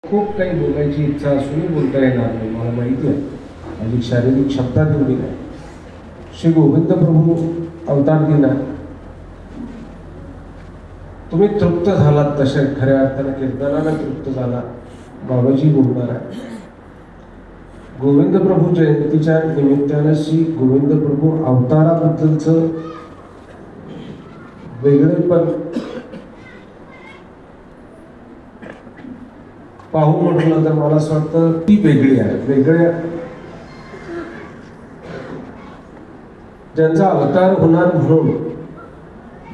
खूप काही बोलायची इच्छा असूनही बोलता येणार नाही, मला माहिती आहे. माझी शारीरिक क्षमता तेवढी नाही. श्री गोविंद प्रभू अवतार दिना, तुम्ही तृप्त झालात तशा खऱ्या अर्थाने कीर्तनानं तृप्त झाला. बाबाजी बोलणार आहे. गोविंद प्रभू जयंतीच्या निमित्तानं श्री गोविंद प्रभू अवताराबद्दलचं वेगळेपण पाहू म्हटलं तर मला असं वाटतं ती वेगळी आहे. वेगळ्या ज्यांचा अवतार होणार म्हणून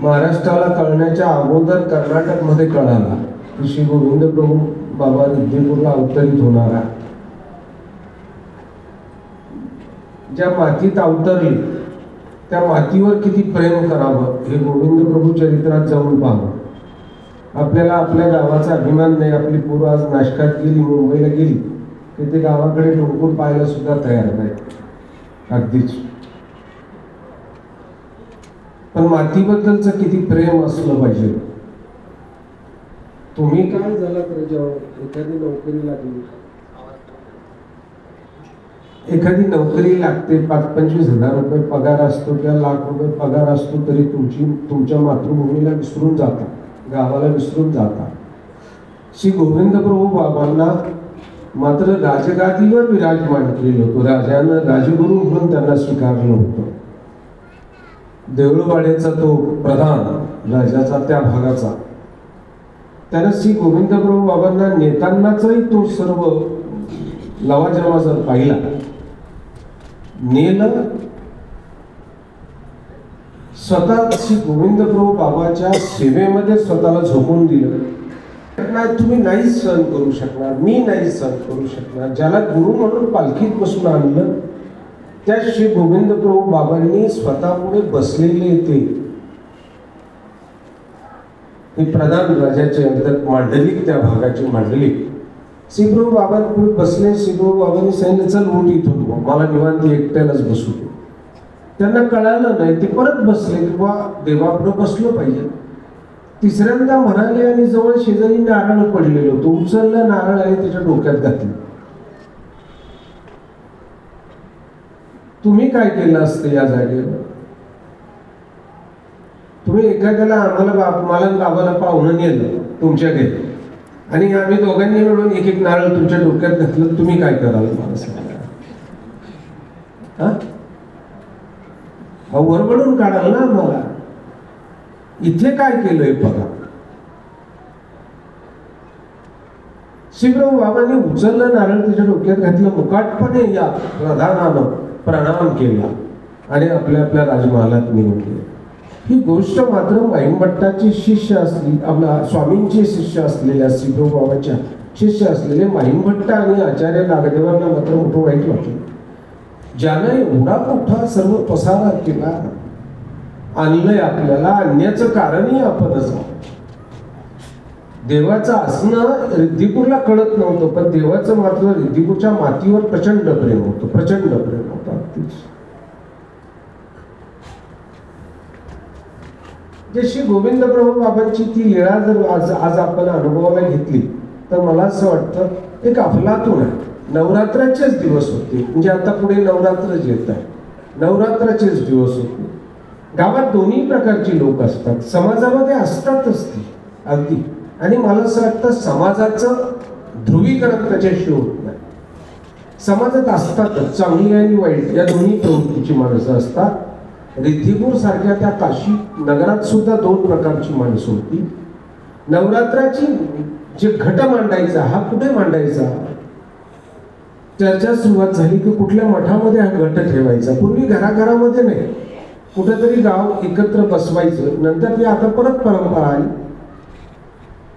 महाराष्ट्राला कळण्याच्या अगोदर कर्नाटकमध्ये कळाला की श्री गोविंद प्रभू बाबा रिद्धीपूरला अवतरित होणार आहे. ज्या मातीत अवतरले त्या मातीवर किती प्रेम करावं हे गोविंद प्रभू चरित्रात जाऊन पाहावं. आपल्याला आपल्या गावाचा अभिमान नाही. आपली पोरं आज नाशकात गेली, मुंबईला गेली की ते गावाकडे डोंगून पाहायला सुद्धा तयार नाही. अगदीच. पण मातीबद्दलचं किती प्रेम असलं पाहिजे. तुम्ही काय झाला तर जेव्हा एखादी नोकरी लागली, एखादी नोकरी लागते, 5-25 हजार रुपये पगार असतो किंवा लाख रुपये पगार असतो, तरी तुमच्या मातृभूमीला विसरून जाता, गावाला विसरून जाता. श्री गोविंद प्रभू बाबांना मात्र राजगादीवर विराजमान केलं होतं. राजानं राजगुरू म्हणून त्यांना स्वीकारलं होतं. देऊळवाड्याचा तो प्रधान राजाचा त्या भागाचा, त्यानं श्री गोविंद प्रभू बाबांना नेतानाचाही तो सर्व लवाजमा जर पाहिला, नेलं स्वतः श्री गोविंद प्रभू बाबाच्या सेवेमध्ये स्वतःला झोकून दिलं. तुम्ही नाही सहन करू शकणार, मी नाही सहन करू शकणार. ज्याला गुरु म्हणून पालखीत बसून आणलं त्या श्री गोविंद प्रभू बाबांनी स्वतः पुढे बसलेले ते प्रधान राजाचे अंतर्गत मांडलिक, त्या भागाची मांडलिक श्री प्रभू बाबांपुढे बसले. श्री प्रभू बाबांनी सांगितलं, चल उठ इथून, मला निवांत एकट्यालाच बसू दे. त्यांना कळालं नाही, ते परत बसले किंवा देवापुढे बसलो पाहिजे. तिसऱ्यांदा म्हणाले आणि जवळ शेजारी नारळ पडलेलो तो उचलला, नारळ आहे त्याच्या डोक्यात घातलं. तुम्ही काय केलं असतं या जागेवर? तुम्ही एखाद्याला मला बाबाला पाहुणं नेलं तुमच्या घरी आणि आम्ही दोघांनी मिळून एक एक नारळ तुमच्या डोक्यात घातलं, तुम्ही काय कराल मला सांगा? वरबडून काढाल ना आम्हाला. इथे काय केलंय बघा. श्रीप्रभू बाबांनी उचललं नारळ, त्याच्या डोक्यात घातलं, मुकाटपणे या प्रधानानं प्रणाम केला आणि आपल्या आपल्या राजमहालात निघून गेले. ही गोष्ट मात्र माहीमभट्टाचे शिष्य असली, आपल्या स्वामींचे शिष्य असलेल्या श्रीप्रभू बाबाच्या शिष्य असलेले माहीमभट्ट आणि आचार्य नागदेवांना मात्र मोठं वाईट वाटलं. ज्यानं एवढा मोठा सर्व पसारा केला, आणलंय आपल्याला, आणण्याचं कारणही आपणच आहोत. देवाचं असणं रिद्धीपूरला कळत नव्हतं, पण देवाचं मात्र रिद्धीपूरच्या मातीवर प्रचंड प्रेम होतं, प्रचंड प्रेम होतं. जे श्री गोविंद प्रभू बाबांची ती लीळा जर आज आपण अनुभवाला घेतली तर मला असं वाटतं एक अफलातून आहे. नवरात्राचेच दिवस होते, म्हणजे आता पुढे नवरात्रच येत आहे, नवरात्राचेच दिवस होते. गावात दोन्ही प्रकारची लोक असतात, समाजामध्ये असतातच ती अगदी. आणि मला असं वाटतं समाजाचं ध्रुवीकरण त्याच्याशी होत नाही. समाजात असतातच चांगली आणि वाईट या दोन्ही प्रवृत्तीची माणसं असतात. रिद्धीपूर सारख्या त्या काशी नगरात सुद्धा 2 प्रकारची माणसं होती. नवरात्राची जे घट मांडायचा हा कुठे मांडायचा, चर्चा सुरुवात झाली की कुठल्या मठामध्ये हा घट ठेवायचा. पूर्वी घराघरामध्ये नाही, कुठेतरी गाव एकत्र बसवायचं. नंतर ती आता परत परंपरा आली,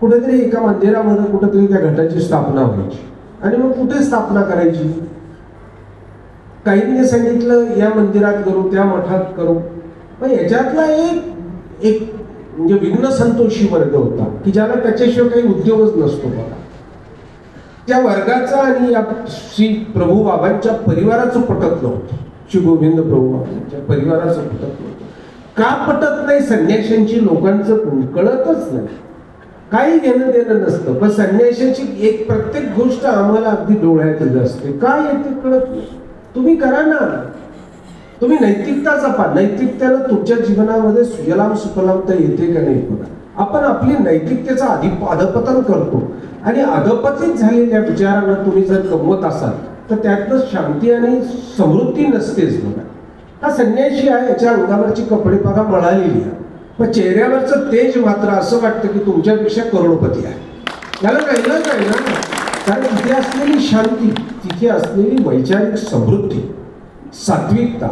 कुठेतरी एका मंदिरामध्ये कुठेतरी त्या घटाची स्थापना व्हायची. आणि मग कुठे स्थापना करायची? काहींनी सांगितलं या मंदिरात करू, त्या मठात करू. पण याच्यातला एक म्हणजे विघ्न संतोषी वर्ग होता की ज्याला त्याच्याशिवाय काही उद्योगच नसतो बघा. त्या वर्गाचा आणि या श्री प्रभू बाबांच्या परिवाराचं पटत नव्हतं. श्री गोविंद प्रभू बाबांच्या परिवाराचं पटत नव्हतं. का पटत नाही? संन्याशांची लोकांचं कळतच नाही. काही घेणं देणं नसतं. पण संन्याशाची एक प्रत्येक गोष्ट आम्हाला अगदी डोळ्यात येत असते. काय येते कळत नाही. तुम्ही करा ना, तुम्ही नैतिकता जपा. नैतिकतेनं तुमच्या जीवनामध्ये सुजलाम सुफलामता येते का नाही बघा. आपण आपली नैतिकतेचं अधपतन करतो आणि अधपतित झालेल्या विचारांना तुम्ही जर कमवत असाल तर त्यातनं शांती आणि समृद्धी नसतेच बघा. हा संन्यासी आहे, याच्या अंगावरची कपडे बघा मळालेली आहे, पण चेहऱ्यावरचं तेज मात्र असं वाटतं की तुमच्यापेक्षा करोडपती आहे. त्याला कळलं नाही ना, कारण तिथे असलेली शांती, तिथे असलेली वैचारिक समृद्धी, सात्विकता,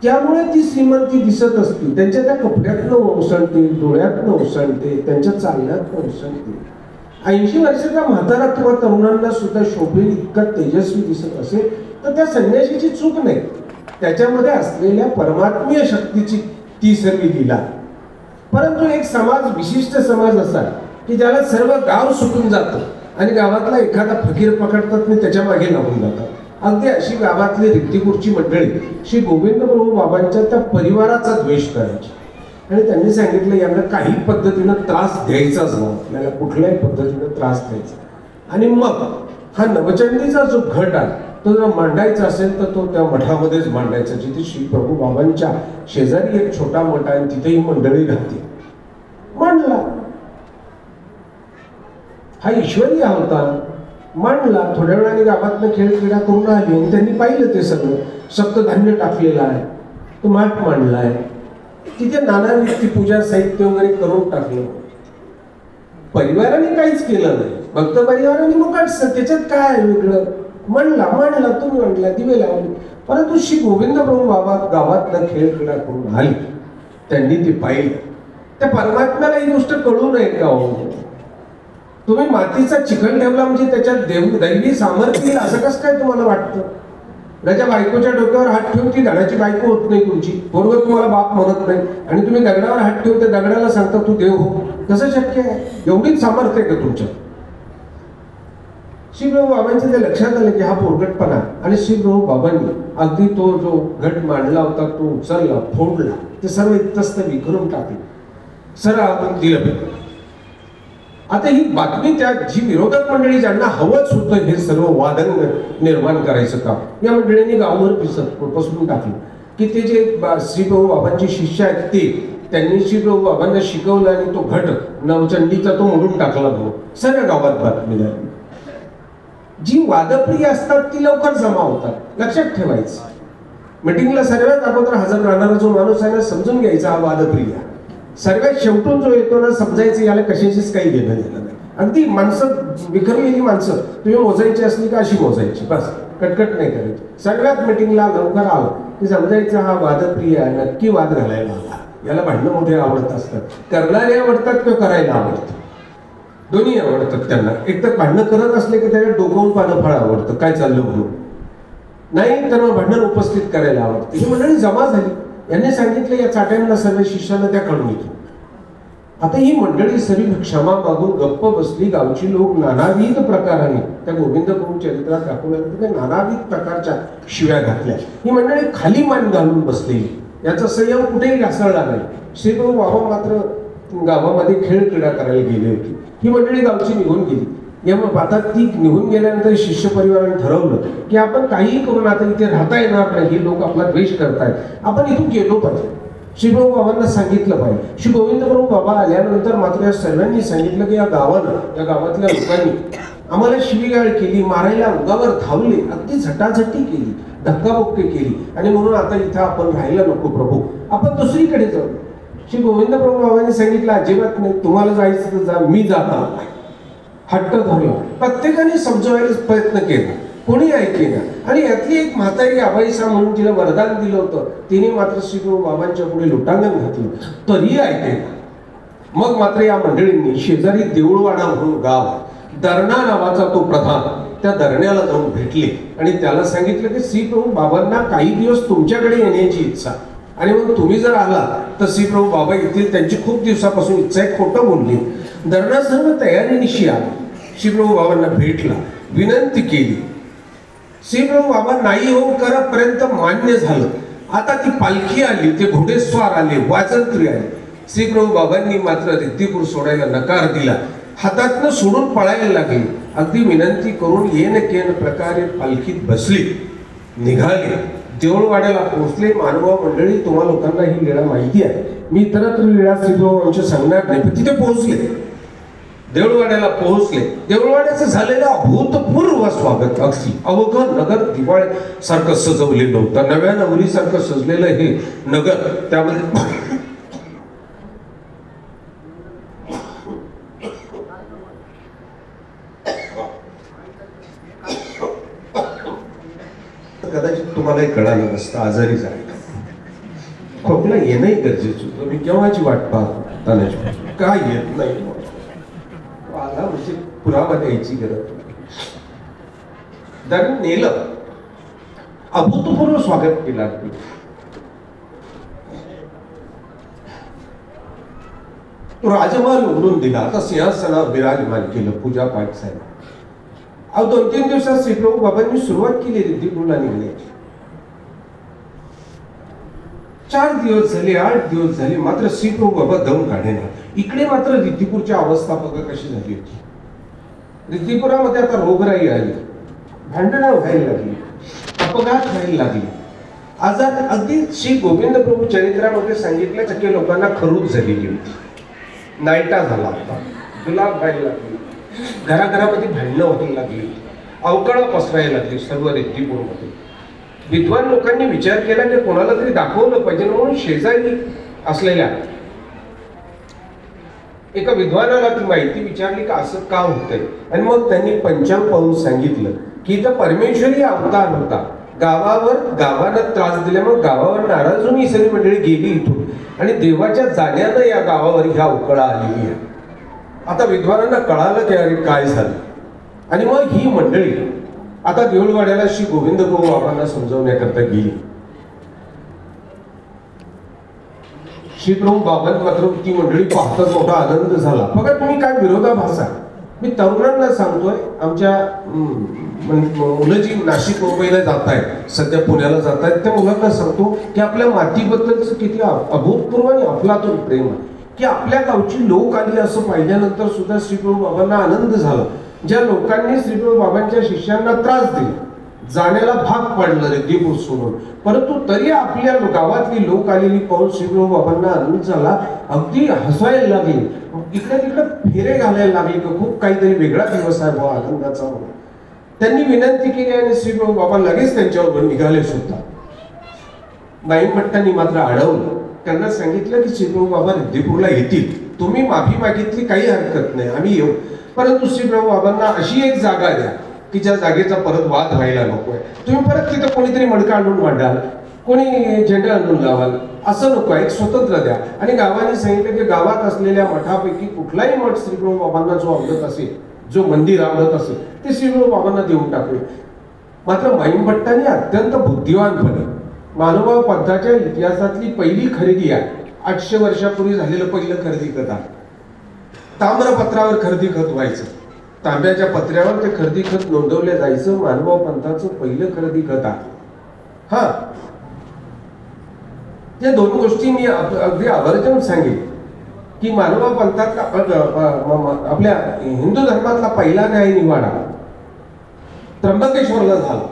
त्यामुळे ती श्रीमंती दिसत असते. त्यांच्या त्या कपड्यातनं ओसळते, डोळ्यातनं ओसळते, त्यांच्या चालण्यातनं ओसळते. 80 वर्षाचा म्हातारा किंवा तरुणांना सुद्धा शोभेल इतका तेजस्वी दिसत असेल तर त्या संन्याशीची चूक नाही, त्याच्यामध्ये असलेल्या परमात्मीय शक्तीची ती सर्व लीला. परंतु एक समाज, विशिष्ट समाज असा की ज्याला सर्व गाव सुटून जातं आणि गावातला एखादा फकीर पकडतात आणि त्याच्या मागे लागून जातात. अगदी अशी गावातली रिद्धिपूरची मंडळी श्री गोविंद प्रभू बाबांच्या त्या परिवाराचा द्वेष करायची आणि त्यांनी सांगितलं यांना काही पद्धतीनं त्रास द्यायचाच नाही, आपल्याला कुठल्याही पद्धतीनं त्रास द्यायचा. आणि मग हा नवचंडीचा जो घट आहे तो जर मांडायचा असेल तर तो त्या मठामध्येच मांडायचा, जिथे श्री प्रभू बाबांच्या शेजारी एक छोटा मठ आहे, तिथेही मंडळी राहते. मांडला, हा ईश्वरी होता, मांडला. थोड्या वेळाने गावातनं खेळक्रीडा करून आली आणि त्यांनी पाहिलं ते सगळं. सप्तधान्य टाकलेलं आहे, तो माठ मांडलाय, तिथे नाना ती पूजा साहित्य वगैरे करून टाकलं. परिवाराने काहीच केलं नाही, भक्त परिवाराने मुकाट, त्याच्यात काय वेगळं. मांडला, तुम्ही मांडला, दिवे लावले. परंतु श्री गोविंद प्रभू बाबा गावातनं खेळक्रीडा करून आली, त्यांनी ते पाहिलं. त्या परमात्म्याला ही गोष्ट कळू नये का हो? तुम्ही मातीचा चिखल ठेवला म्हणजे त्याच्यात दैवी सामर्थ्य येईल असं कसं काय तुम्हाला वाटतं? त्याच्या बायकोच्या डोक्यावर हात ठेवून ती धडाची बायको होत नाही तुमची, पोरगं तुम्हाला बाप म्हणत नाही आणि तुम्ही दगडावर हात ठेवून त्या दगडाला सांगता तू देव हो, कसं शक्य आहे? एवढीच सामर्थ्य आहे का तुमच्या? श्रीप्रभू बाबांच्या ते लक्षात आलं की हा पोरगटपणा. आणि श्रीप्रभू बाबांनी अगदी तो जो घट मांडला होता तो उचलला, फोडला, ते सर्व इतस्त विखरून टाकले, सर्व आपण दिलं. आता ही बातमी त्या जी विरोधक मंडळी ज्यांना हवंच होतं हे सर्व वादन निर्माण करायचं काम, या मंडळींनी गावावर पसरून टाकलं की ते जे श्रीप्रभू बाबांचे शिष्य आहेत त्यांनी श्रीप्रभू बाबांना शिकवलं आणि तो घट नवचंडीचा तो मोडून टाकला. सर्व गावात बातमी झाली. जी वादप्रिय असतात ती लवकर जमा होतात, लक्षात ठेवायचं. मीटिंगला सर्वात अगोदर हजर राहणारा जो माणूस आहे ना, समजून घ्यायचा हा वादप्रिय. सर्वात शेवटून जो येतो ना, समजायचं याला कशाशीच काही घेणं देणं नाही. अगदी माणसं, विखरलेली माणसं तुम्ही मोजायची असली का अशी मोजायची, बस, कटकट नाही करायची. सगळ्यात मीटिंगला लवकर आलं की समजायचं हा वादप्रिय आहे, नक्की वाद घालायला आला, याला भांडणं मोठे आवडत असतात. करणारे आवडतात किंवा करायला आवडतं, दोन्ही आवडतात त्यांना. एक तर भांडणं करत असले की त्याला डोकावून पानं फाळ आवडतं, काय चाललं म्हणून, नाही तर मग भांडण उपस्थित करायला आवडतं. ही मंडळी जमा झाली. यांनी सांगितलं या चाट्यांना सर्व शिष्याला त्या काढून येतो. आता ही मंडळी सर्व क्षमा मागून गप्प बसली. गावची लोक नानाविध प्रकाराने त्या गोविंद प्रभू चरित्रात दाखवल्यानंतर नानाविध प्रकारच्या शिव्या घातल्या. ही मंडळी खाली मान घालून बसलेली, याचा संयम कुठेही घासळला नाही. श्रीप्रभू बाबा मात्र गावामध्ये खेळ क्रीडा करायला गेले होते. ही मंडळी गावची निघून गेली. मग आता ती निघून गेल्यानंतर शिष्य परिवाराने ठरवलं की आपण काहीही करून आता इथे राहता येणार नाही, हे लोक आपला द्वेष करतायत, आपण इथून गेलो पाहिजे. श्रीप्रभू बाबांना सांगितलं पाहिजे. श्री गोविंद प्रभू बाबा आल्यानंतर मात्र या सर्वांनी सांगितलं की या गावानं, या गावातल्या लोकांनी आम्हाला शिवीगाळ केली, मारायला अंगावर धावले, अगदी झटाझटी केली, धक्काबुक्की केली, आणि म्हणून आता इथं आपण राहायला नको प्रभू, आपण दुसरीकडे जाऊ. श्री गोविंद प्रभू बाबांनी सांगितलं अजिबात नाही, तुम्हाला जायचं तर जा, मी जाणार नाही. हट्ट धरला. प्रत्येकाने समजवायला प्रयत्न केला, कोणी ऐकेना. आणि यातली एक म्हातारी आबाईसा म्हणून तिला वरदान दिलं होतं, तिने मात्र श्रीप्रभू बाबांच्या पुढे लोटांगण घातलं, तरीही ऐकेना. मग मात्र या मंडळींनी शेजारी देऊळवाडा म्हणून गाव, दरणा नावाचा तो प्रधान, त्या दरण्याला जाऊन भेटले आणि त्याला सांगितलं की श्रीप्रभू बाबांना काही दिवस तुमच्याकडे येण्याची इच्छा, आणि मग तुम्ही जर आला तर श्रीप्रभू बाबा येतील, त्यांची खूप दिवसापासून इच्छा आहे. खोटं बोलली. दरणा सर्व तयारीनिशी आला, श्रीप्रभू बाबांना भेटला, विनंती केली. श्रीप्रभू बाबा नाही हो करपर्यंत मान्य झालं. आता ती पालखी आली, ते घोडेस्वार आले, वाजंत्री आले. श्रीप्रभू बाबांनी मात्र रिद्धिपूर सोडायला नकार दिला. हातातनं सोडून पळायला लागली. अगदी विनंती करून येन केन प्रकारे पालखीत बसली, निघाली, देऊळवाड्याला पोहोचले. मानवा मंडळी, तुम्हा लोकांना ही लीळा माहिती आहे, मी इतरत्र लीळा श्रीप्रभूंच्या सांगणार नाही, पण तिथे पोहोचले, देऊळवाड्याला पोहोचले. देऊळवाड्याचं झालेलं अभूतपूर्व स्वागत, अगदी अवघं नगर दिवाळीसारखं सजवलेलं होतं, नव्या नवरीसारखं सजलेलं हे नगर. त्यामध्ये कदाचित तुम्हालाही कळालं नसतं, आजारी झाले, खोकला येणंही गरजेचं होतं. मी केव्हाची वाट पाहतो तानाजी, काय येत नाही, आला म्हणजे पुरामध्ये यायची गरज. दरम्यान नेलं, अभूतपूर्व स्वागत केलं. तो राजमहल उघडून दिला, आता सिंहासनावर विराजमान केलं, पूजा पाठ झाला. 2-3 दिवसात श्रीप्रभू बाबांनी सुरुवात केली रिद्धिपूरला निघण्याची. 4 दिवस झाले, 8 दिवस झाले, मात्र श्रीप्रभू बाबा दम काढेना. इकडे मात्र रिद्धिपूरची अवस्था बघा कशी झाली होती. रिद्धिपुरामध्ये आता रोगराई आली, भांडणं व्हायला लागली, अपघात व्हायला लागली, आजार. अगदी श्री गोविंद प्रभू चरित्रामध्ये सांगितलं की लोकांना खरूज झालेली होती, नायटा झाला होता, गुलाब व्हायला लागली, घराघरामध्ये भांडणं व्हायला लागली, अवकाळं पसरायला लागली सर्व रिद्धिपूरमध्ये. विद्वान लोकांनी विचार केला की कोणाला तरी दाखवलं पाहिजे, म्हणून शेजारी असलेल्या एका विद्वानाला ती माहिती विचारली का असं का होतंय. आणि मग त्यांनी पंचांग पाहून सांगितलं की इथं परमेश्वरी अवतार होता, गावानं त्रास दिल्यामुळे गावावर नाराज होऊन ही सगळी मंडळी गेली इथून, आणि देवाच्या जाण्यानं या गावावर ह्या उकळा आलेली आहे. आता विद्वानांना कळालं की अरे काय झालं, आणि मग ही मंडळी आता देऊळवाड्याला श्री गोविंद प्रभू बाबांना समजवण्याकरता गेली. श्रीप्रभू बाबांना मात्र ती मंडळी पाहताच मोठा आनंद झाला. बघा तुम्ही काय विरोधाभास आहे. मी तरुणांना सांगतोय, आमच्या मुलं जी नाशिक मुंबईला जात आहेत, सध्या पुण्याला जात आहेत, त्या मुलांना सांगतो की आपल्या मातीबद्दलचं किती अभूतपूर्व आणि अफलातून प्रेम आहे, की आपल्या गावची लोक आली असं पाहिल्यानंतर सुद्धा श्रीप्रभू बाबांना आनंद झाला. ज्या लोकांनी श्रीप्रभू बाबांच्या शिष्यांना त्रास दिले, जाण्याला भाग पाडलं रिद्धिपूर सोडून, परंतु तरी आपल्या गावातली लोक आलेली पाहून श्रीप्रभू बाबांना आनंद झाला. अगदी हसायला लागले, इकडे तिकडे फेरे घालायला लागले की खूप काहीतरी वेगळा दिवस आहे भाऊ आनंदाचा म्हणून. त्यांनी विनंती केली आणि श्रीप्रभू बाबा लगेच त्यांच्यावर निघाले सुद्धा. नाईभट्टांनी मात्र अडवलं, त्यांना सांगितलं की श्रीप्रभू बाबा रिद्धिपूरला येतील, तुम्ही माफी मागितली काही हरकत नाही, आम्ही येऊ, परंतु श्रीप्रभू बाबांना अशी एक जागा द्या की ज्या जागेचा परत वाद व्हायला नकोय. तुम्ही परत तिथं कोणीतरी मडका आणून मांडाल, कोणी झेंडा आणून लावाल, असं नको, एक स्वतंत्र द्या. आणि गावाने सांगितलं की गावात असलेल्या मठापैकी कुठलाही मठ श्रीप्रभू बाबांना जो आवडत असेल, जो मंदिर आवडत असेल, ते श्रीप्रभू बाबांना देऊन टाकले. मात्र माईभट्टांनी अत्यंत बुद्धिवानपणे मानवभाव पंथाच्या इतिहासातली पहिली खरेदी आहे, 800 वर्षापूर्वी झालेलं पहिलं खरेदी खत आहे. ताम्रपत्रावर खरेदी खत व्हायचं, तांब्याच्या पत्र्यावर ते खरेदी खत नोंदवले जायचं, मानवभाव पंथाचं पहिलं खरेदी खत आहे. हा, या 2 गोष्टी मी अगदी आवर्जून सांगेन की मानवभाव पंथातला आपल्या हिंदू धर्मातला पहिला न्याय निवाडा त्र्यंबकेश्वरला झाला,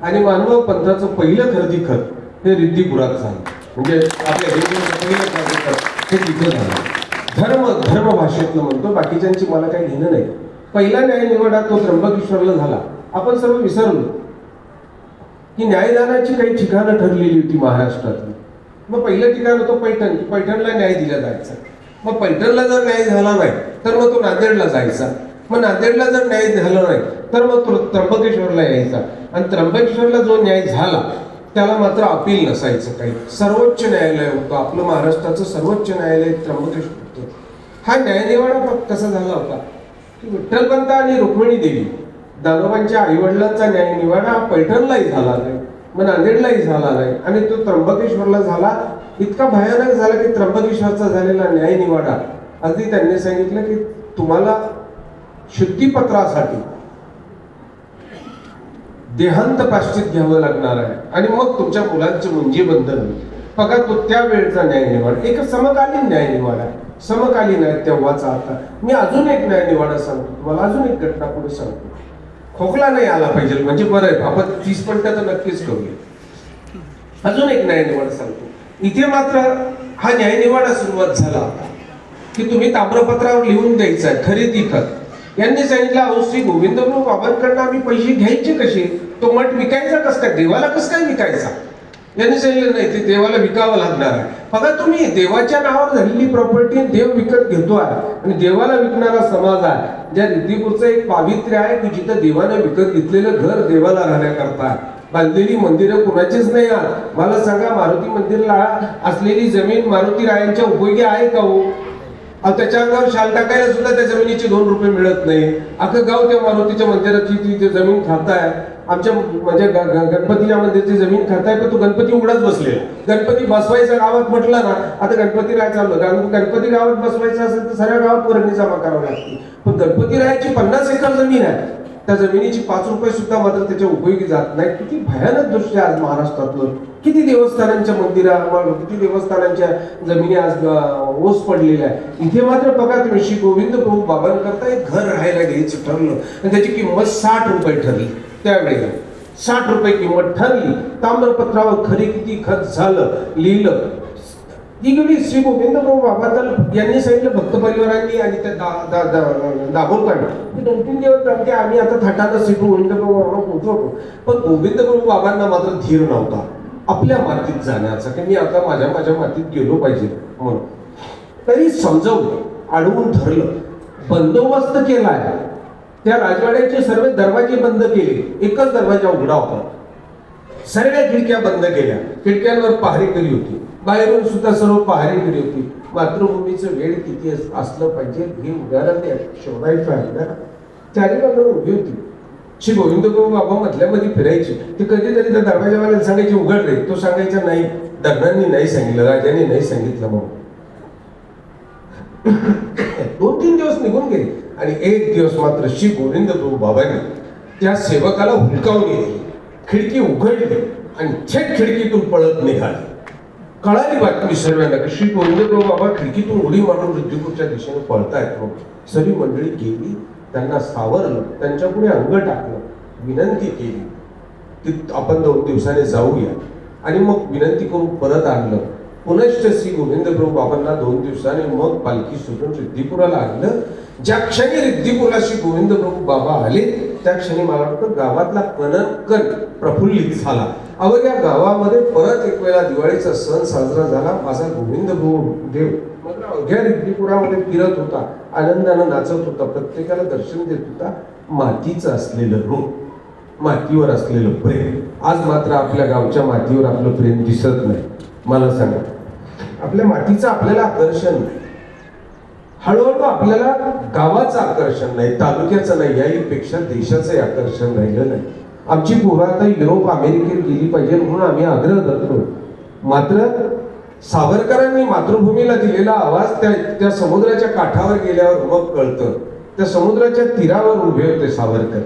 आणि मानवभाव पंथाचं पहिलं खरेदी खत हे रिद्धिपुरात झालं. म्हणजे आपल्या हिंदूंचं पहिलं खरेदी खत हे तिथं झालं. धर्म भाषेतलं म्हणतो, बाकीच्यांची मला काही घेणं नाही. पहिला न्याय निवाडा तो त्र्यंबकेश्वरला झाला. आपण सर्व विसरलो की न्यायदानाची काही ठिकाणं ठरलेली होती महाराष्ट्रातली. मग पहिलं ठिकाण होतं पैठण, की पैठणला न्याय दिला जायचा. मग पैठणला जर न्याय झाला नाही तर मग तो नांदेडला जायचा, मग नांदेडला जर न्याय झाला नाही तर मग तो त्र्यंबकेश्वरला यायचा, आणि त्र्यंबकेश्वरला जो न्याय झाला त्याला मात्र अपील नसायचं काही. सर्वोच्च न्यायालय होतं आपलं, महाराष्ट्राचं सर्वोच्च न्यायालय त्र्यंबकेश्वर होतं. हा न्यायनिवाडा कसा झाला होता की विठ्ठलपंत आणि रुक्मिणी देवी दानोबांच्या आईवडिलांचा न्यायनिवाडा पैठणलाही झाला नाही, मग नांदेडलाही झाला नाही, आणि तो त्र्यंबकेश्वरला झाला. इतका भयानक झाला की त्र्यंबकेश्वरचा झालेला न्यायनिवाडा अगदी त्यांनी सांगितलं की तुम्हाला शुद्धीपत्रासाठी देहांत प्राश्चित घ्यावं लागणार आहे, आणि मग तुमच्या मुलांचे मुंजी बंधन होईल. बघा तो त्यावेळचा न्यायनिवाडा एक समकालीन न्यायनिवाडा. समकालीन आहेत तेव्हाचा आता. मी अजून एक न्याय निवाडा सांगतो तुम्हाला, अजून एक घटना पुढे सांगतो. खोकला नाही आला पाहिजे म्हणजे बरं आहे, आपण 30 मिनिटं तर नक्कीच करूया. अजून एक न्याय निवाडा सांगतो. इथे मात्र हा न्याय निवाडा सुरुवात झाला की तुम्ही ताम्रपत्रावर लिहून द्यायचा खरेदी खत. यांनी सांगितलं अहो श्री गोविंदप्रभू बाबांकडनं आम्ही पैसे घ्यायचे कसे, तो मठ विकायचा कस काय, देवाला कस काय विकायचा. यांनी सांगितलं नाही ते देवाला विकावं लागणार आहे. बघा तुम्ही देवाच्या नावावर झालेली प्रॉपर्टी देव विकत घेतो आहे आणि देवाला विकणारा समाज आहे. ज्या रिद्धिपूरचं एक पावित्र्य आहे की जिथं देवाने विकत घेतलेलं घर देवाला राहण्याकरता बांधलेली मंदिरं कुणाचीच नाही आहेत. मला सांगा मारुती मंदिरला असलेली जमीन मारुती रायांच्या उपयोगी आहे का हो. त्याच्या अंगावर शाल टाकायला सुद्धा त्या जमिनीचे 2 रुपये मिळत नाही. अख्खं गाव त्या मारुतीच्या मंदिराची ती जमीन खाताय. आमच्या म्हणजे गणपतीच्या मंदिरची जमीन खाताय, पण तो गणपती उघडाच बसलेला. गणपती बसवायचा गावात म्हटलं ना, आता गणपती राय चाललं, गणपती गावात बसवायचा असेल तर सगळ्या गावात वर्गणी जमा करावी लागते. पण गणपती रायाची 50 एकर जमीन आहे, त्या जमिनीची 5 रुपये सुद्धा मात्र त्याच्या उपयोगी जात नाही. किती भयानक दृश्य आज महाराष्ट्रातलं. किती देवस्थानांच्या मंदिरा, किती देवस्थानांच्या जमिनी आज ओस पडलेल्या आहे. इथे मात्र बघा तुम्ही श्री गोविंद प्रभू बाबांकरता एक घर राहायला घ्यायचं ठरलं आणि त्याची किंमत 60 रुपये ठरली. त्यावेळेला 60 रुपये किंमत ठरली. ताम्रपत्रावर खरी किती खत झालं लिहिलं. ही गेली श्री गोविंद प्रभू बाबा यांनी सांगितलं भक्त परिवारांनी आणि त्या दाभोळकरांनी 2-3 दिवस आमचे आम्ही आता थाटानं श्री गोविंद प्रभू बाबांना पोहोचवतो. पण गोविंद प्रभू बाबांना मात्र धीर नव्हता आपल्या मातीत जाण्याचा की मी आता माझ्या मातीत गेलो पाहिजे म्हणून. तरी समजवलं, अडवून धरलं, बंदोबस्त केलाय. त्या राजवाड्याचे सर्व दरवाजे बंद केले, एकच दरवाजा उघडा होता. सर्व खिडक्या बंद केल्या, खिडक्यांवर पहारेकरी होती, बाहेरून सुद्धा सर्व पहारेकरी होती. मातृभूमीचं वेळ किती असलं पाहिजे हे उदाहरण शोधायचं आहे ना. चारी बाजूला उभी होती. श्री गोविंद प्रभू बाबा मधल्यामध्ये फिरायचे. ते कधीतरी त्या दरवाजावाल्याला सांगायचे उघड रे, तो सांगायचा नाही, दगडांनी नाही सांगितलं, राजाने नाही सांगितलं म्हणून. 2-3 दिवस निघून गेले आणि एक दिवस मात्र श्री गोविंद प्रभू बाबांनी त्या सेवकाला हुलकावून गेली, खिडकी उघडली आणि थेट खिडकीतून पळत निघाली. कळाली बातमी सर्वांना की श्री गोविंद प्रभू बाबा खिडकीतून उडी मारून रिद्धिपूरच्या दिशेने पळतायत. मग सगळी मंडळी गेली, त्यांना सावरलं, त्यांच्या पुढे अंग टाकलं, विनंती केली की आपण 2 दिवसाने जाऊया. आणि मग विनंती करून परत आणलं. पुनश्च श्री गोविंद प्रभू बाबांना 2 दिवसाने मग पालखी सुटून रिद्धिपुराला आणलं. ज्या क्षणी रिद्धिपुराला श्री गोविंद प्रभू बाबा आले त्या क्षणी मला वाटतं गावातला कण प्रफुल्लित झाला. अवघ्या गावामध्ये परत एक वेळा दिवाळीचा सण साजरा झाला. माझा गोविंद प्रभू देव मात्र अवघ्या रिद्धिपुरामध्ये फिरत होता, आनंदानं नाचत होता, प्रत्येकाला दर्शन देत होता. मातीचं असलेलं ऋण, मातीवर असलेलं प्रेम. आज मात्र आपल्या गावच्या मातीवर आपलं प्रेम दिसत नाही. मला सांगा, आपल्या मातीचं आपल्याला आकर्षण नाही. हळूहळू आपल्याला गावाचं आकर्षण नाही, तालुक्याचं नाही, याहीपेक्षा देशाचंही आकर्षण राहिलं नाही. आमची पोरं आता युरोप अमेरिकेत गेली पाहिजे म्हणून आम्ही आग्रह करतो. मात्र सावरकरांनी मातृभूमीला दिलेला आवाज त्या समुद्राच्या काठावर गेल्यावर मग कळतं. त्या समुद्राच्या तीरावर उभे होते सावरकर,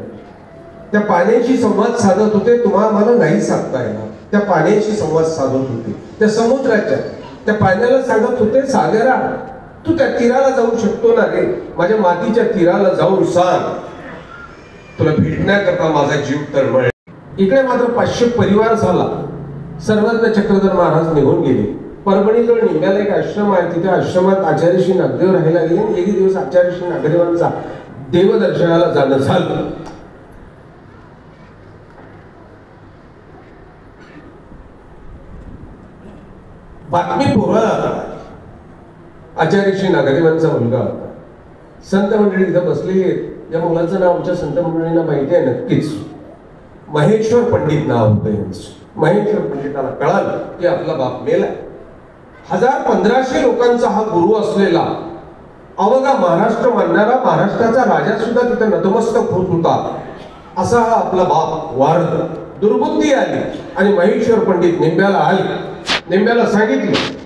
त्या पाण्याशी संवाद साधत होते. तुम्हाला नाही साधता येणार. त्या पाण्याशी संवाद साधत होते, त्या समुद्राच्या त्या पाण्याला सांगत होते, सागरा तू त्या तीराला जाऊ शकतो ना रे, माझ्या मातीच्या तीराला जाऊन सांग, तुला भेटण्याकरता माझा जीव तळमळ. इकडे मात्र 500 परिवार झाला. सर्वज्ञ चक्रधर महाराज निघून गेले. परभणीजवळ निघाला एक आश्रम आहे, तिथे आश्रमात आचार्य श्री नागदेव राहायला गेले. एक दिवस आचार्य श्री नागदेवांचा देवदर्शनाला जाणं झालं. बातमी पोराला आचार्य श्री नागदेवांचा मुलगा होता. संत मंडळी इथं बसलेली आहेत. या मुलाचं नाव आमच्या संत मंडळींना माहिती आहे नक्कीच, महेश्वर पंडित नाव होतं यांचं. महेश्वर पंडिताला कळालं की आपला बाप मेला. 1000-1500 लोकांचा हा गुरु असलेला अवघा महाराष्ट्र मानणारा महाराष्ट्राचा राजा सुद्धा तिथे नतमस्तक होत होता. असा हा आपला बाप वारला. दुर्बुद्धी आली आणि महेश्वर पंडित निंब्याला आले. निंब्याला सांगितलं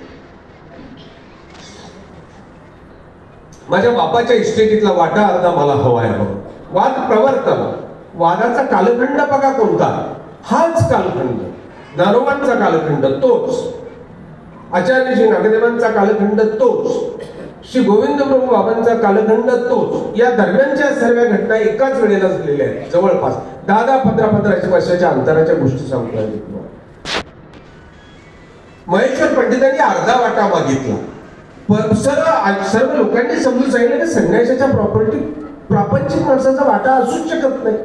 माझ्या बापाच्या इस्टेटीतला वाटा अर्धा मला हवा आहे. वाद प्रवर्तला. वादाचा कालखंड बघा कोणता, हाच कालखंड, नारोबांचा कालखंड तोच, आचार्य श्री नागदेवांचा कालखंड तोच. श्री गोविंद प्रभू बाबांचा कालखंड तोच. या दरम्यानच्या सर्व घटना एकाच वेळेला झालेल्या आहेत. जवळपास 10-15 वर्षाच्या अंतराच्या गोष्टी सांगतो. महेश्वर पंडितांनी अर्धा वाटा मागितला. सर्व लोकांनी समजून सांगितलं की संन्यासाच्या प्रॉपर्टी प्रापंचिक माणसाचा वाटा असूच शकत नाही.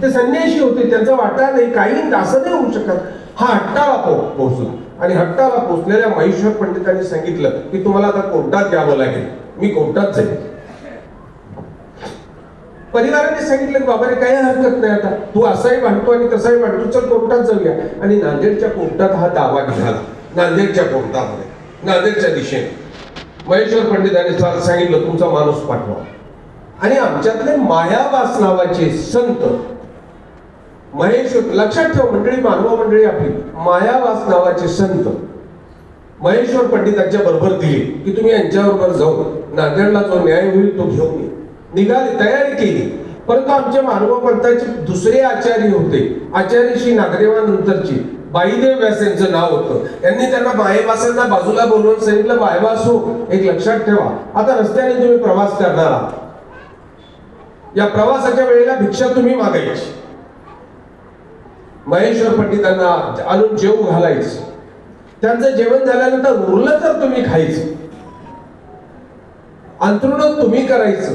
ते संन्यासी होते, त्यांचा वाटा नाही, काही असं नाही होऊ शकत. हा हट्टाला पोहोचला आणि हट्टाला पोहोचलेल्या महेश्वर पंडितांनी सांगितलं की तुम्हाला आता कोर्टात यावं लागेल. मी कोर्टात जाईल. परिवाराने सांगितलं की बाबा रे काही हरकत नाही, आता तू असाही भांडतो आणि तसाही भांडतो, चल कोर्टात जाऊया. आणि नांदेडच्या कोर्टात हा दावा निघाला. नांदेडच्या कोर्टामध्ये, नांदेडच्या दिशेने महेश्वर पंडितांनी सांगितलं तुमचा माणूस पाठवा. आणि आमच्यातले मायावास नावाचे संत महेश्वर, लक्षात ठेव मंडळी, मानव मंडळी आपली, मायावास नावाचे संत महेश्वर पंडितांच्या बरोबर दिले की तुम्ही यांच्याबरोबर जाऊन नांदेडला जो न्याय होईल तो घेऊन ये. निघाली, तयारी केली. परंतु आमच्या मानव पंथाचे दुसरे आचार्य होते, आचार्य श्री नागदेवानंतरची बाईदेव व्यास यांचं नाव होतं. यांनी त्यांना मायवासांना बाजूला बोलवून सांगितलं, मायवासो एक लक्षात ठेवा, आता रस्त्याने तुम्ही प्रवास करणार आहात. या प्रवासाच्या वेळेला भिक्षा तुम्ही मागायची. महेश्वर पंडितांना आणून जेवू घालायचं. त्यांचं जेवण झाल्यानंतर उरलं तर तुम्ही खायचं. अंथरुण तुम्ही करायचं.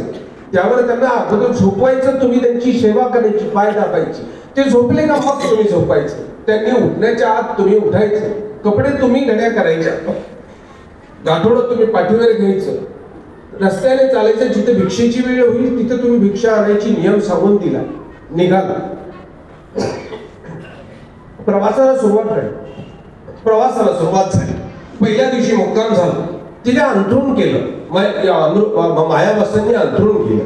त्यावर त्यांना अगोदर झोपवायचं, तुम्ही त्यांची सेवा करायची, पाय दाबायची. ते झोपले का मग तुम्ही झोपायचं. त्यांनी उठण्याच्या आत तुम्ही उठायचं. कपडे तुम्ही घड्या करायच्या. गाठोडं तुम्ही पाठीवर घ्यायचं. रस्त्याने चालायचं. जिथे भिक्षेची वेळ होईल तिथे तुम्ही भिक्षा आणायची नियम सांगून दिला. निघाला. प्रवासाला सुरुवात झाली. पहिल्या दिवशी मुक्काम झाला. तिने अंथरुण केलं. मायावासांनी अंथरुण केलं.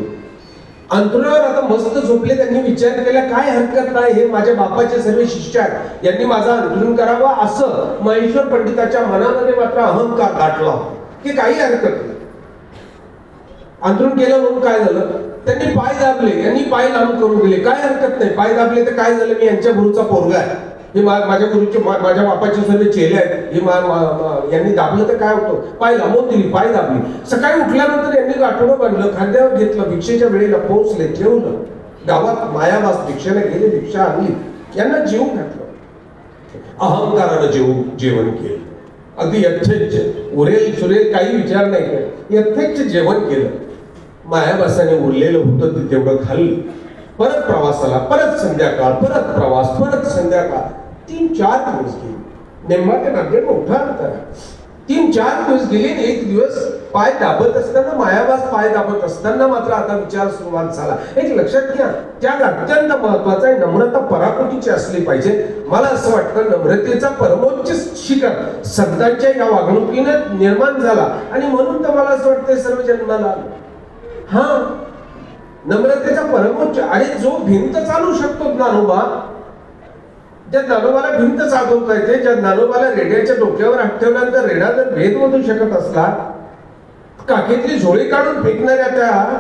अंथरुणावर आता मस्त झोपले. त्यांनी विचार केला काय हरकत नाही, हे माझ्या बापाचे सर्व शिष्य आहेत, यांनी माझा अंथरुण करावा. असं महेश्वर पंडिताच्या मनामध्ये मात्र अहंकार दाटला की काही हरकत नाही. अंथरुण केलं म्हणून काय झालं, त्यांनी पाय दाबले. यांनी पाय लांब करून दिले. काय हरकत नाही, पाय दाबले तर काय झालं, मी यांच्या गुरुचा पोरगा आहे, हे माझ्या गुरुचे माझ्या बापाचे सर्व चेले आहेत, हे यांनी दाबलं तर काय होतं. पाय लांबून दिली, पाय दाबली. सकाळी उठल्यानंतर यांनी गाठोडं बांधलं, खांद्यावर घेतलं. भिक्षेच्या वेळेला पोहोचले, ठेवलं. गावात मायावास भिक्षेला गेले, भिक्षा आणली, यांना जेवू घातलं. अहंकारानं जेवण केलं. अगदी यथेच्छ, उरेल सुरेल काही विचार नाही केला, यथेच्छ जेवण केलं. मायावासाने उरलेलं होतं ते तेवढं खाल्लं. परत प्रवासाला, परत संध्याकाळ, परत प्रवास, परत संध्याकाळ. 3-4 दिवस गेले. नेमका ते नांदेड मोठा अंतर आहे. 3-4 दिवस गेले. एक दिवस पाय दाबत असताना, मायावास पाय दाबत असताना मात्र आता विचार सुरुवात झाला. एक लक्षात घ्या, त्याग अत्यंत महत्वाचा आहे. नम्रता पराकोटीची असली पाहिजे. मला असं वाटतं नम्रतेचा परमोच्च शिखर संतांच्या या वागणुकीने निर्माण झाला आणि म्हणून तर मला असं वाटतं सर्व जन्माला आलं. हा नम्रतेचा परमोच्च. आणि जो भिंत चालू शकतो ज्ञानोबा, ज्या ज्ञानोबाला भिंत चालवता येते, ज्या ज्ञानोबाला रेड्याच्या डोक्यावर हात ठेवल्यानंतर रेडा जर भेद मधू शकत असला, काखेतली झोळी काढून फेकणाऱ्या त्या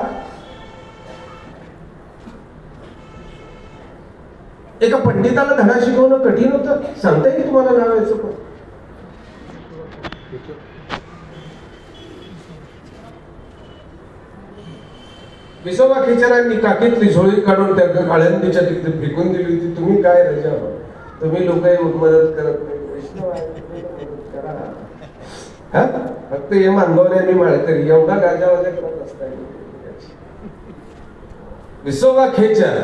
एका पंडिताला धडा शिकवणं कठीण होतं. सांगता येईल तुम्हाला नावायचं पण. विसोबा खेचरांनी काखेतली झोळी काढून त्या आळंदीच्या तिथे फेकून दिली होती. तुम्ही काय रजा, तुम्ही लोक मदत करत नाही, वैष्णव मदत करा. हा फक्त हे मानगवणे मी माळकरी एवढा गाजावाजा करत असता. विसोबा खेचर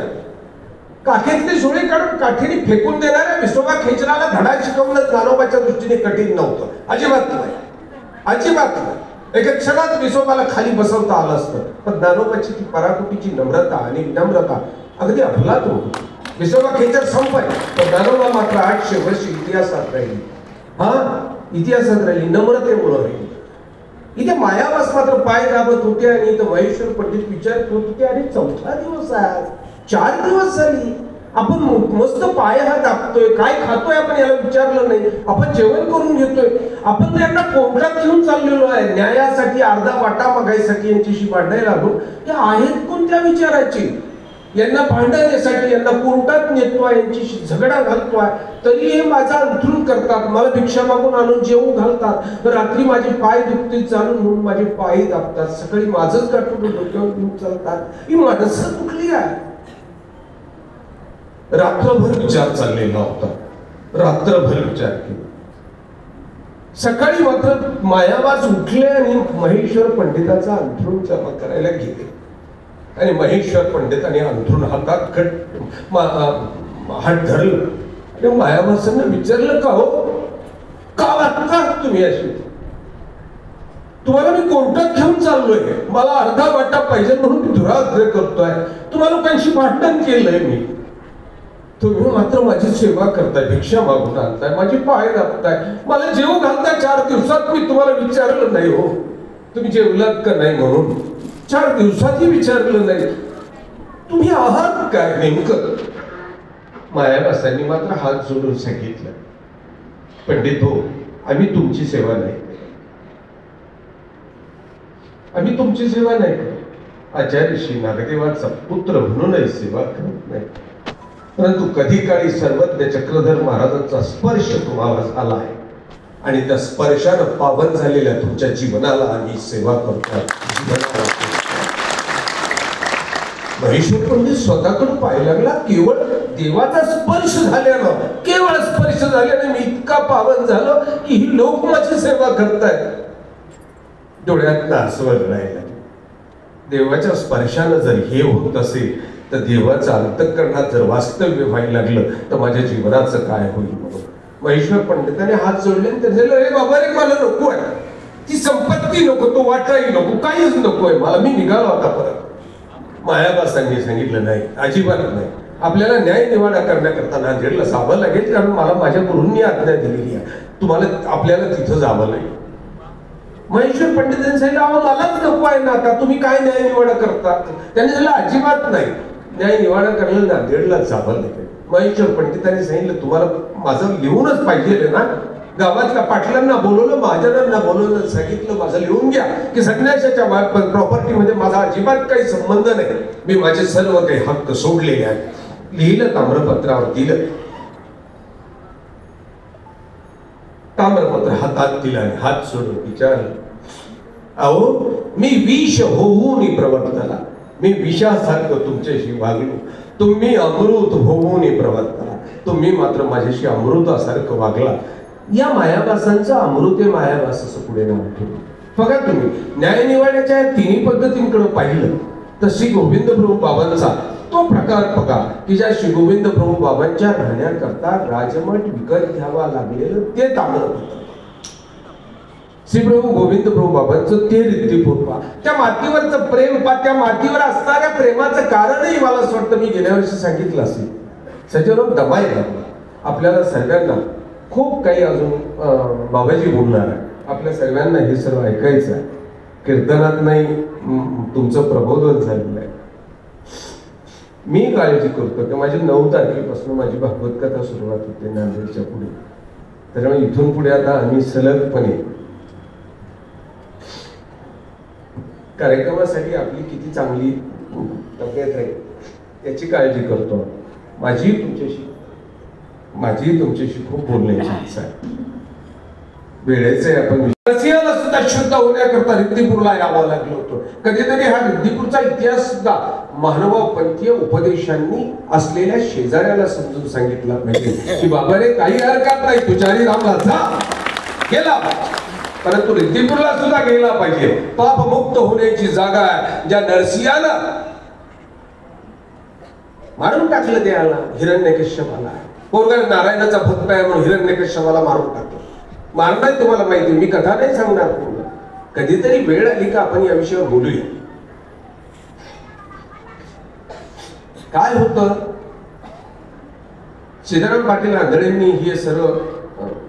काखेतली झोळी काढून काठीने फेकून देणाऱ्या विसोबा खेचराला धडा शिकवणं ज्ञानोबाच्या दृष्टीने कठीण नव्हतं. अजिबात नाही, अजिबात नाही. एका क्षणात विसोबाला खाली बसवता आलं असतं. पण ज्ञानोबाची ती पराकुटीची नम्रता आणि विनम्रता अगदी अफलातून होती. विसोबा खेचर संपत, पण ज्ञानोबा मात्र 800 वर्ष इतिहासात राहिली. हा इतिहासात राहिली, नम्रतेमुळे राहिली. इथे मायावास मात्र पाय दाबत होते आणि इथं महेश्वर पंडित विचारत होते, अरे 4था दिवस आहे, 4 दिवस झाली, आपण मस्त पाय हा दाबतोय, काय खातोय आपण याला विचारलं नाही, आपण जेवण करून घेतोय, आपण त्यांना कोर्टात घेऊन चाललेलो आहे न्यायासाठी, अर्धा वाटा मागायसाठी यांच्याशी भांडायला लागलो. ते आहेत कोणत्या विचाराची. यांना भांडण्यासाठी, यांना कोर्टात नेतोय, यांच्याशी झगडा घालतोय, तरी हे माझा अंथरूण करतात, मला भिक्षा मागून आणून जेवून घालतात, रात्री माझे पाय दुखतील चालून म्हणून माझे पाय दाबतात, सकाळी माझंच गाठून डोक्यावर घेऊन चालतात. ही माणसं कुठली आहे? रात्रभर विचार चाललेला होता, रात्रभर विचार केला. सकाळी मात्र मायावास उठले आणि महेश्वर पंडिताचा अंथरूण जमा करायला गेले. आणि महेश्वर पंडितांनी अंथरूण हातात हात धरलं आणि मायावासांना विचारलं, का हो, का वागतात तुम्ही अशी? तुम्हाला मी कोर्टात घेऊन चाललोय, मला अर्धा वाटा पाहिजे म्हणून मी धुराग्रह करतोय, तुम्हाला लोकांशी भांडण केलंय मी, तुम्ही मात्र माझी सेवा करताय, भिक्षा मागून आणताय, माझे पाय दाबताय, मला जेव घालताय. 4 दिवसात मी तुम्हाला विचारलं नाही हो तुम्ही जेवलात का नाही म्हणून, 4 दिवसातही विचारलं नाही, तुम्ही आहात काय नेमकं? मायावासांनी मात्र हात जोडून सांगितलं, पंडित हो, आम्ही तुमची सेवा नाही करत, आम्ही तुमची सेवा नाही करत, आचार्य श्री नागदेवाचा पुत्र म्हणूनही सेवा करत नाही, परंतु कधी काळी सर्वज्ञ चक्रधर महाराजांचा स्पर्श तुम्हाला आला आहे आणि त्या स्पर्शानं पावन झालेल्या तुमच्या जीवनाला आम्ही सेवा करतो. महेश्वर पंडित स्वतःकडे पाहायला लागला, केवळ देवाचा स्पर्श झाल्यानं, केवळ स्पर्श झाल्याने मी इतका पावन झालो की ही लोक माझी सेवा करतायत. डोळ्यात नासवर राहिला. देवाच्या स्पर्शानं जर हे होत असेल तर देवाचं अंतःकरणात जर वास्तव्य व्हायला लागलं तर माझ्या जीवनाचं काय होईल म्हणून महेश्वर पंडितांनी हात जोडले आणि त्याने सांगितलं, अरे बाबा रे, मला नको आहे ती संपत्ती, नको तो वाटाही नको, काहीच नकोय मला, मी निघालो आता परत. मायावासांनी सांगितलं, नाही, अजिबात नाही, आपल्याला न्याय निवाडा करण्याकरता नांदेडला जावं लागेल, कारण मला माझ्या गुरूंनी आज्ञा दिलेली आहे, तुम्हाला आपल्याला तिथं जावं लागेल. महेश्वर पंडितांनी सांगितलं, अहो मलाच नको आहे ना, आता तुम्ही काय न्याय निवाडा करता? त्यांनी सांगितलं, अजिबात नाही, न्याय निवाडा करायला नांदेडला जावं लागेल. महेश्वर पंडितांनी सांगितलं, तुम्हाला माझं लिहूनच पाहिजे ना, गावातल्या पाटलांना बोलवलं, महाजनांना बोलवलं, सांगितलं माझं लिहून घ्या की संन्यासाच्या प्रॉपर्टीमध्ये माझा अजिबात काही संबंध नाही, मी माझे सर्व काही हक्क सोडलेले आहेत. लिहिलं, ताम्रपत्रावर दिलं, ताम्रपत्र हातात दिलं आणि हात सोडून विचारलं, अहो मी विष होऊन प्रवर्तला, मी विषासारखं तुमच्याशी वागलो, तुम्ही अमृत होऊन प्रवर्तला, तुम्ही मात्र माझ्याशी अमृतासारखं वागला. या मायावासांचं अमृत आहे मायावास असं पुढे नाव ठेवलं. बघा तुम्ही न्याय निवाड्याच्या तिन्ही पद्धतींकडे पाहिलं तर श्री गोविंद प्रभू बाबांचा तो प्रकार बघा की ज्या श्री गोविंद प्रभू बाबांच्या राहण्याकरता राजमठ विकत घ्यावा लागलेलं ते ताम्रपत्र, श्री प्रभू गोविंद प्रभू बाबांचं ते रिद्धिपूर्वा, त्या मातीवरचं प्रेम, त्या मातीवर असणाऱ्या प्रेमाचं कारणही मला असं वाटतं मी गेल्या वर्षी सांगितलं असेल. सज्जनो, दमाय लागला आपल्याला सर्वांना, खूप काही अजून बाबाजी बोलणार आहे, आपल्या सर्वांना हे सर्व ऐकायचं आहे. कीर्तनात नाही तुमचं प्रबोधन झालेलं आहे. मी काळजी करतो की माझी 9 तारखेपासून माझी भागवत कथा सुरुवात होते नांदेडच्या पुढे, त्याच्यामुळे इथून पुढे आता आम्ही सलगपणे कार्यक्रमासाठी आपली किती चांगली तब्येत आहे याची काळजी करतो. माझी तुमच्याशी खूप बोलण्याची इच्छा आहे. वेळेचे आपण रसियाला सुद्धा शुद्ध होण्याकरता रिद्धिपूरला यावं लागलं होतं. कधीतरी हा रिद्धिपूरचा इतिहास सुद्धा महानुभावपंथीय उपदेशांनी असलेल्या शेजाऱ्याला समजून सांगितला पाहिजे की बाबा रे, काही हरकत नाही, तुझ्याही रामला जा, गेला, परंतु रिद्धिपूरला सुद्धा गेला पाहिजे. पापमुक्त होण्याची जागा आहे. ज्या नरसिंहाला मारून टाकलं त्याला, हिरण्यकश्यपाला, पोरगा नारायणाचा भक्त आहे म्हणून हिरण्यकश्यपाला मारून टाकलं. मारणार तुम्हाला माहिती, मी कथा नाही सांगणार तुम्हाला, कधीतरी वेळ आली का आपण या विषयावर बोलूया. काय होतं, सीताराम पाटील आंधळेंनी हे सर्व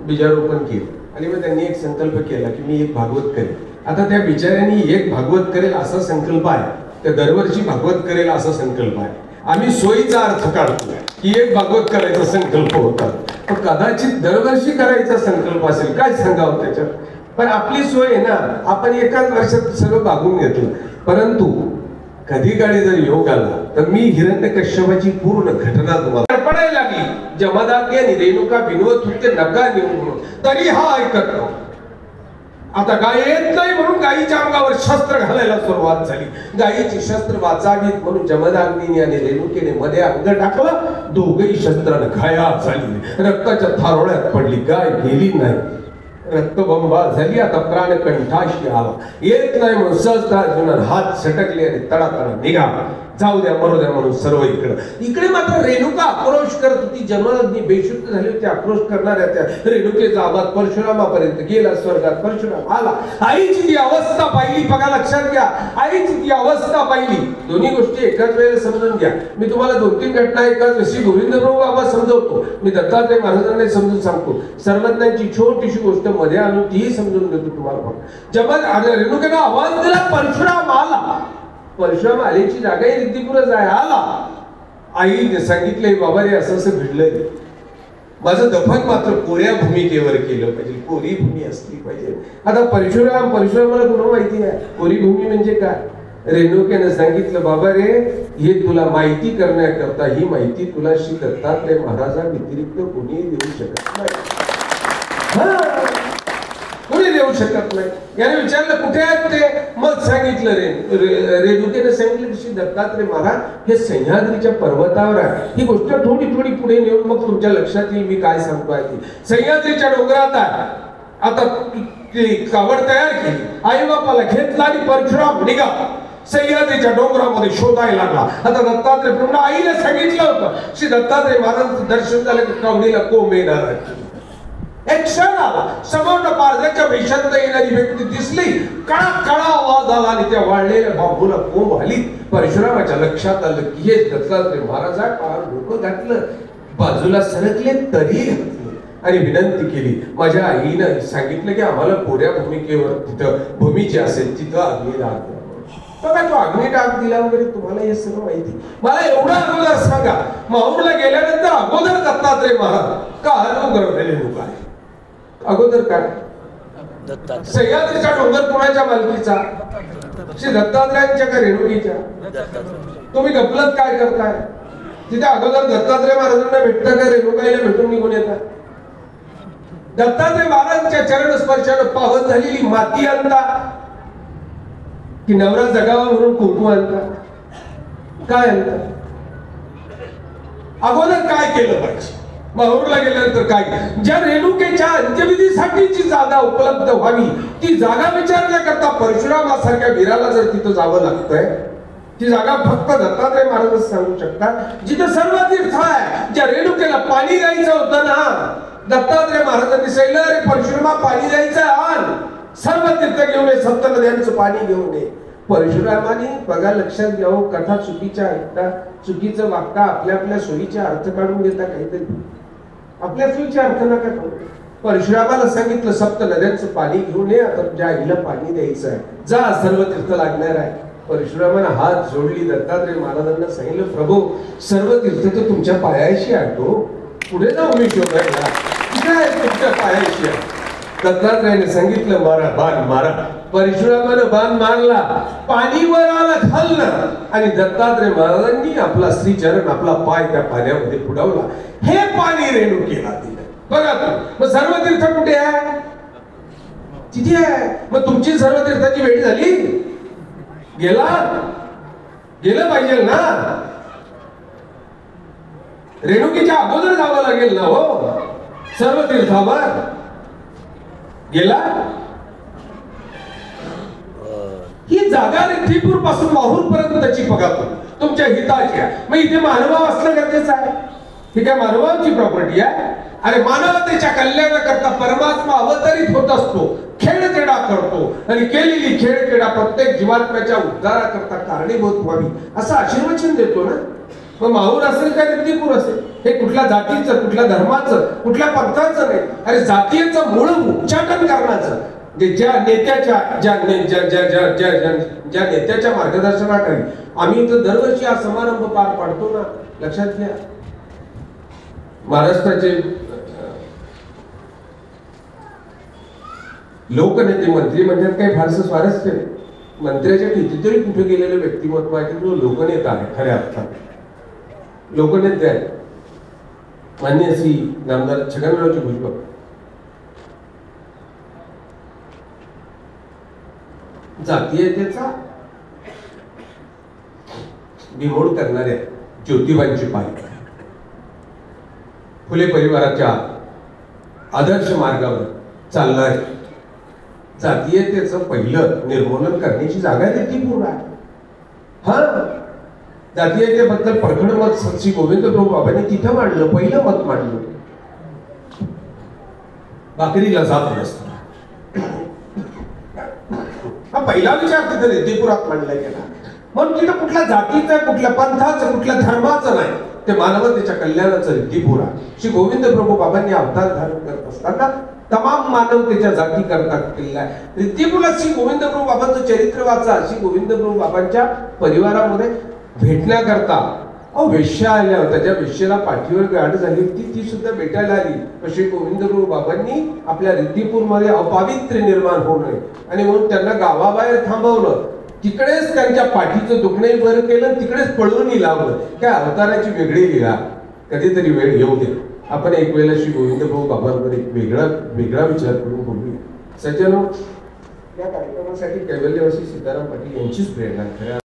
बीजारोपण केलं आणि मग त्यांनी एक संकल्प केला की मी एक भागवत करेल. आता त्या बिचाऱ्यांनी एक भागवत करेल असा संकल्प आहे, त्या दरवर्षी भागवत करेल असा संकल्प आहे. आम्ही सोयीचा अर्थ काढतोय की एक भागवत करायचा संकल्प होता, पण कदाचित दरवर्षी करायचा संकल्प असेल, काय सांगावं त्याच्यात. पण आपली सोय आहे ना, आपण एकाच वर्षात सगळं भागून घेतलं. परंतु कधी काळी जर योग आला तर मी हिरण्यकश्यपाची पूर्ण घटना तुम्हाला पडायला लागली. जमदाग्नी आणि रेणुका बिनवत होते नका नेऊ म्हणून, तरी हा ऐकत नव्हता. आता गाय येत नाही म्हणून गायीच्या अंगावर शस्त्र घालायला सुरुवात झाली. गायीची शस्त्र वाचावीत म्हणून जमदाग्नीने आणि रेणुकेने मध्ये अंग टाकलं. दोघही शस्त्राने घायाळ झाली, रक्ताच्या थारोळ्यात पडली. गाय गेली नाही, रक्तबंबाळ झाली. आता प्राण कंठाशी आला, येत नाही म्हणून सहजता अर्जुनाने हात सटकले आणि तडातडा निघाला. जाऊ द्या मरू द्या म्हणून सर्व इकडे मात्र रेणुका आक्रोश करत होती. जमदग्नी बेशुद्ध झाली होती. आक्रोश करणाऱ्या त्या रेणुकेचा आवाज परशुरामापर्यंत गेला. स्वर्गात परशुराम आला. आईची ती अवस्था पाहिली, बघा लक्षात घ्या, आईची ती अवस्था पाहिली. दोन्ही गोष्टी एकाच वेळेला समजून घ्या. मी तुम्हाला 2-3 घटना एकाच श्री गोविंद प्रभू बाबा समजवतो, मी दत्तात्रय महाराजांना समजून सांगतो. सर्वज्ञांची छोटीशी गोष्ट मध्ये आणून तीही समजून देतो तुम्हाला. रेणुकेनं आवाज दिला, परशुराम आला. परशुराम आल्याची जागा रिद्धिपुरच आहे. आला. आईने सांगितलंय, बाबा रे असं असं घडलंय, माझं दफन मात्र कोऱ्या भूमिकेवर केलं पाहिजे, कोरी भूमी असली पाहिजे. आता परशुरामाला कुणा माहिती आहे कोरी भूमी म्हणजे काय? रेणुकेनं सांगितलं, बाबा रे हे तुला माहिती करण्याकरता ही माहिती तुला श्री दत्तात्रय महाराजा व्यतिरिक्त कोणी देऊ शकत नाही. कोणी देऊ शकत नाही. याने विचारलं कुठे आहेत ते? मग सांगितलं रेणुकेने सांगितलं की श्री दत्तात्रय महाराज हे सह्याद्रीच्या पर्वतावर आहे. ही गोष्ट थोडी पुढे नेऊन मग तुमच्या लक्षात येईल मी काय सांगतोय. सह्याद्रीच्या डोंगरात आहे. आता कावड तयार केली, आई बापाला घेतला आणि परशुराम निघा सह्याद्रीच्या डोंगरामध्ये शोधायला लागला. आता दत्तात्रय प्रभू आईने सांगितलं होतं श्री दत्तात्रय महाराजांचं दर्शन झालं की कावडीला कोंब येणार आहे. एक क्षण आला, समोर पारध्याच्या वेशात येणारी व्यक्ती दिसली. काळा आवाज आला आणि त्या वाळलेल्या बांबूला कोंब आली. परशुरामाच्या लक्षात आलं की हे दत्तात्रय महाराज डोकं घातलं, बाजूला सरकले तरी घातले आणि विनंती केली. माझ्या आईनं सांगितलं की आम्हाला कोऱ्या भूमिकेवर तिथं भूमीची असेल तिथं अग्निडाग द्या. बघा तो अग्निडाग दिला वगैरे तुम्हाला हे सगळं माहिती. मला एवढं अगोदर सांगा, माहूरला गेल्यानंतर अगोदर दत्तात्रय महाराज का अनुग्रह लोक आहे? अगोदर काय? सह्याद्रीचा डोंगर कोणाच्या मालकीचा? श्री दत्तात्रयांच्या का रेणुकीच्या? तुम्ही गपलत काय करताय? तिथे अगोदर दत्तात्रय महाराजांना भेटता का रेणुकाईला भेटून निघून येतात? दत्तात्रय महाराजांच्या चरण स्पर्शाने पावन झालेली माती आणता की नवरा जगावा म्हणून कुंकू आणता? काय आणता? अगोदर काय केलं पाहिजे? माहूरला गेल्यानंतर काय? ज्या रेणुकेच्या अंत्यविधीसाठीची जागा उपलब्ध व्हावी ती जागा विचारण्याकरता परशुरामासारख्या वीराला जर तिथं जावं लागतंय, ती जागा फक्त दत्तात्रय महाराजच सांगू शकतात. जिथं सर्व तीर्थ आहे. ज्या रेणुकेला पाणी द्यायचं होतं ना, दत्तात्रय महाराजांनी सांगितलं, अरे परशुरामा पाणी द्यायचं आण, सर्व तीर्थ घेऊन ये, 7 नद्यांचं पाणी घेऊन ये. परशुरामाने बघा लक्षात घ्यावं, कथा चुकीच्या ऐकता, चुकीचं वागता, आपल्या सोयीचा अर्थ काढून घेता. काहीतरी आपल्या सोयीचा अर्थ नका काढू. परशुरामाला सांगितलं 7 नद्यांचं पाणी घेऊन ये, आता तुझ्या आईला पाणी द्यायचं आहे, जा सर्व तीर्थ लागणार आहे. परशुरामाने हात जोडली, दत्तात्रय महाराजांना सांगितलं, प्रभू सर्व तीर्थ तर तुमच्या पायाशी आणतो, पुढे जाऊ मी शोधायला, कुठे आहे तुमच्या पायाशी आहे? दत्तात्रयाने सांगितलं, मारा बाण मारा. परशुरामानं बाण मारला, पाणी वर आलं खालनं आणि दत्तात्रय महाराजांनी आपला श्रीचरण, आपला पाय त्या पाण्यामध्ये बुडवला. हे पाणी रेणुकेला दिलं. बघा मग सर्व तीर्थ कुठे आहे? तिथे आहे. मग तुमची सर्व तीर्थाची भेट झाली? गेलं पाहिजे ना. रेणुकीच्या अगोदर जावं लागेल ना हो सर्व तीर्थावर. गेला? ही जागा रिद्धिपूर पासून माहूर पर्यंतची बघा तुमच्या हिताची आहे. मग इथे मानव असणं गरजेचं आहे. ही काय मानवाची प्रॉपर्टी आहे? अरे मानवतेच्या कल्याणाकरता परमात्मा अवतरित होत असतो, खेळखेडा करतो आणि केलेली खेळखेडा प्रत्येक जीवात्म्याच्या उद्धाराकरता कारणीभूत व्हावी असं आशीर्वचन देतो ना. मग माहूर असेल का रिद्धिपूर असेल, हे कुठल्या जातीचं, कुठल्या धर्माचं, कुठल्या पंथाचं नाही. अरे जातीचं मूळ उच्चाटन करण्याचं ज्या नेत्याच्या मार्गदर्शनाखाली आम्ही इथं दरवर्षी हा समारंभ पार पाडतो ना. लक्षात घ्या, महाराष्ट्राचे लोकनेते मंत्री म्हणजे काही फारसं स्वारस्य नाही. मंत्र्याच्या कितीतरी कुठे गेलेलं व्यक्तिमत्व आहे की जो लोकनेता आहे खऱ्या अर्थात लोकनेते आहे. मान्य श्री नामदार छगनरावजी भुजबळ जातीयतेचा बिमोड करणाऱ्या ज्योतिबांची पालखी फुले परिवाराच्या आदर्श मार्गावर चालणारे जातीयतेचं पहिलं निर्मूलन करण्याची जागा रीतीपूर्ण आहे. हा जातीयतेबद्दल परखड मत श्री गोविंदप्रभू बाबांनी तिथं मांडलं, पहिलं मत मांडलं. भाकरीला जात नसतं हा पहिला विचार तिथे रीतीपुरात मांडला गेला. म्हणून तिथं कुठल्या जातीचं, कुठल्या पंथाचं, कुठल्या धर्माचं नाही, ते मानवतेच्या कल्याणाचं रीतीपूर आहे. श्री गोविंद प्रभू बाबांनी अवतार धारण करत असताना तमाम मानवतेच्या जाती करता केलेला आहे. रीतीपूरला श्री गोविंद प्रभू बाबांचं चरित्र वाचा. श्री गोविंद प्रभू बाबांच्या परिवारामध्ये भेटण्याकरता वेश्या आल्या होत्या. ज्या वेश्येला पाठीवर गाठ झाली होती ती सुद्धा भेटायला आली. श्री गोविंद प्रभू बाबांनी आपल्या रीतीपूरमध्ये अपावित्र्य निर्माण होऊ नये आणि म्हणून त्यांना गावाबाहेर थांबवलं. तिकडेच त्यांच्या पाठीचं दुखणंही बरं केलं, तिकडेच पळवूनही लावलं. काय अवताराची वेगळी लीला. कधीतरी वेळ येऊ दे, आपण एक वेळेला श्री गोविंद प्रभू बाबांवर एक वेगळा विचार करून बोलूया. सज्जनो, या कार्यक्रमासाठी कैवल्यवासी सीताराम पाटील यांचीच प्रेरणा खऱ्या